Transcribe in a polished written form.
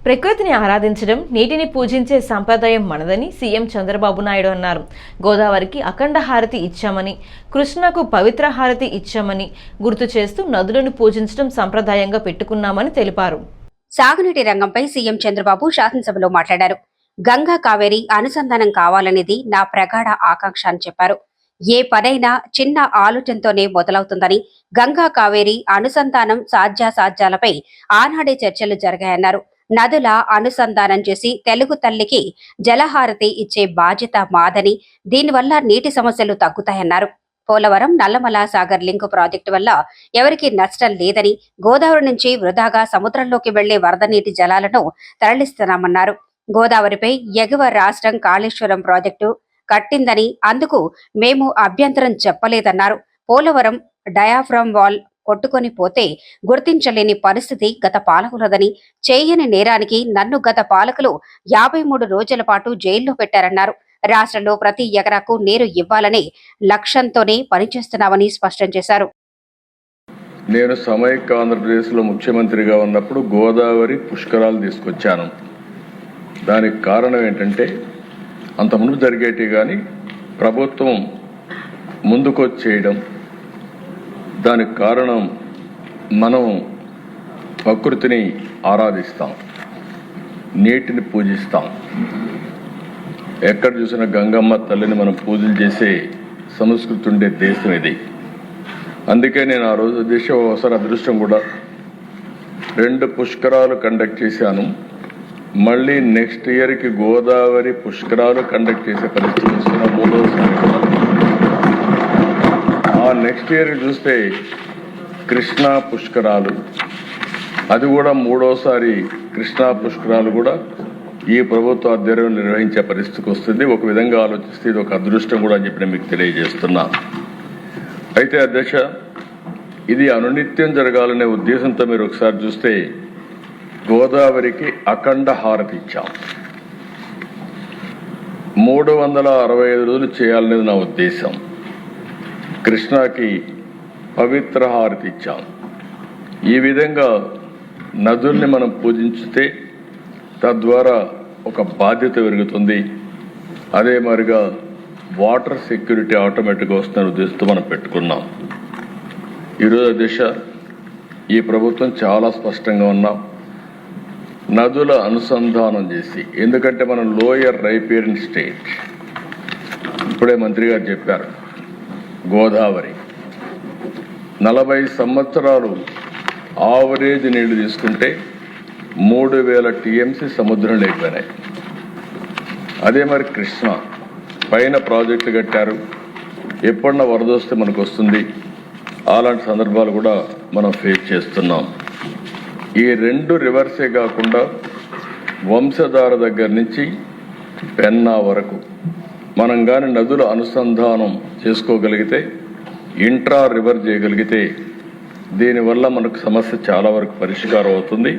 ప్రకృతిని ఆరాధించడం, నీటిని పూజించే సంప్రదాయం మనదని సీఎం చంద్రబాబు నాయుడు అన్నారు. గోదావరికి అఖండ హారతి ఇచ్చామని, కృష్ణకు పవిత్ర హారతి ఇచ్చామని గుర్తు చేస్తూ నదులను పూజించడం సంప్రదాయంగా పెట్టుకున్నామని తెలిపారు. సాగునీటి రంగంపై సీఎం చంద్రబాబు శాసనసభలో మాట్లాడారు. గంగా కావేరీ అనుసంధానం కావాలనేది నా ప్రగాఢ ఆకాంక్ష అని చెప్పారు. ఏ పనైనా చిన్న ఆలోచనతోనే మొదలవుతుందని, గంగా కావేరీ అనుసంధానం సాధ్యాసాధ్యాలపై ఆనాడే చర్చలు జరిగాయన్నారు. నదుల అనుసంధానం చేసి తెలుగు తల్లికి జలహారతి ఇచ్చే బాధ్యత మాదని, దీనివల్ల నీటి సమస్యలు తగ్గుతాయన్నారు. పోలవరం నల్లమల సాగర్ లింక్ ప్రాజెక్టు వల్ల ఎవరికీ నష్టం లేదని, గోదావరి నుంచి వృధాగా సముద్రంలోకి వెళ్లే వరద నీటి జలాలను తరలిస్తున్నామన్నారు. గోదావరిపై ఎగువ రాష్ట్రం కాళేశ్వరం ప్రాజెక్టు కట్టిందని, అందుకు మేము అభ్యంతరం చెప్పలేదన్నారు. పోలవరం డయాఫ్రమ్ వాల్ కొట్టుకొని పోతే గుర్తించలేని పరిస్థితి గత పాలకులదని, చేయని నేరానికి నన్ను గత పాలకులు 53 రోజుల పాటు జైల్లో పెట్టారన్నారు. రాష్ట్రంలో ప్రతి ఎకరాకు నీరు ఇవ్వాలనే లక్ష్యంతోనే పనిచేస్తున్నామని స్పష్టం చేశారు. నేను సమైక్య ఆంధ్రప్రదేశ్లో ముఖ్యమంత్రిగా ఉన్నప్పుడు గోదావరి పుష్కరాలు తీసుకొచ్చాను. దానికి కారణం ఏంటంటే అంతకుముందు జరిగేటి కానీ ప్రభుత్వం ముందుకొచ్చేయడం. దానికి కారణం మనం ప్రకృతిని ఆరాధిస్తాం, నీటిని పూజిస్తాం. ఎక్కడ చూసినా గంగమ్మ తల్లిని మనం పూజలు చేసే సంస్కృతి ఉండే దేశం ఇది. అందుకే నేను ఆ రోజు ఒకసారి అదృష్టం కూడా 2 పుష్కరాలు కండక్ట్ చేశాను. మళ్ళీ నెక్స్ట్ ఇయర్కి గోదావరి పుష్కరాలు కండక్ట్ చేసే పరిస్థితి వస్తున్న 3వసారి. ఆ నెక్స్ట్ ఇయర్ చూస్తే కృష్ణా పుష్కరాలు, అది కూడా 3వసారి కృష్ణా పుష్కరాలు కూడా ఈ ప్రభుత్వ ఆధ్వర్యంలో నిర్వహించే పరిస్థితికి వస్తుంది. ఒక విధంగా ఆలోచిస్తే ఇది ఒక అదృష్టం కూడా అని చెప్పి మీకు తెలియజేస్తున్నా. అయితే అధ్యక్ష, ఇది అనునిత్యం జరగాలనే ఉద్దేశంతో మీరు ఒకసారి చూస్తే గోదావరికి అఖండ హారతి ఇచ్చాం. 365 రోజులు చేయాలనేది నా ఉద్దేశం. కృష్ణాకి పవిత్ర హారతి ఇచ్చాం. ఈ విధంగా నదుల్ని మనం పూజించితే తద్వారా ఒక బాధ్యత పెరుగుతుంది. అదే మరిగా వాటర్ సెక్యూరిటీ ఆటోమేటిక్గా వస్తున్న ఉద్దేశంతో మనం పెట్టుకున్నాం. ఈరోజు దిశ ఈ ప్రభుత్వం చాలా స్పష్టంగా ఉన్నాం. నదుల అనుసంధానం చేసి, ఎందుకంటే మనం లోయర్ రైపేరియన్ స్టేట్, ఇప్పుడే మంత్రి గారు చెప్పారు, గోదావరి 40 సంవత్సరాలు ఆవరేజ్ నీళ్లు తీసుకుంటే 3000 టీఎంసీ సముద్రం లేకపోయినాయి. అదే మరి కృష్ణ పైన ప్రాజెక్టు కట్టారు, ఎప్పుడన్నా వరద వస్తే మనకు వస్తుంది. అలాంటి సందర్భాలు కూడా మనం ఫేస్ చేస్తున్నాం. ఈ 2 రివర్సే కాకుండా వంశధార దగ్గర నుంచి పెన్నా వరకు మనం కానీ నదుల అనుసంధానం చేసుకోగలిగితే, ఇంట్రా రివర్ చేయగలిగితే, దీనివల్ల మనకు సమస్య చాలా వరకు పరిష్కారం అవుతుంది.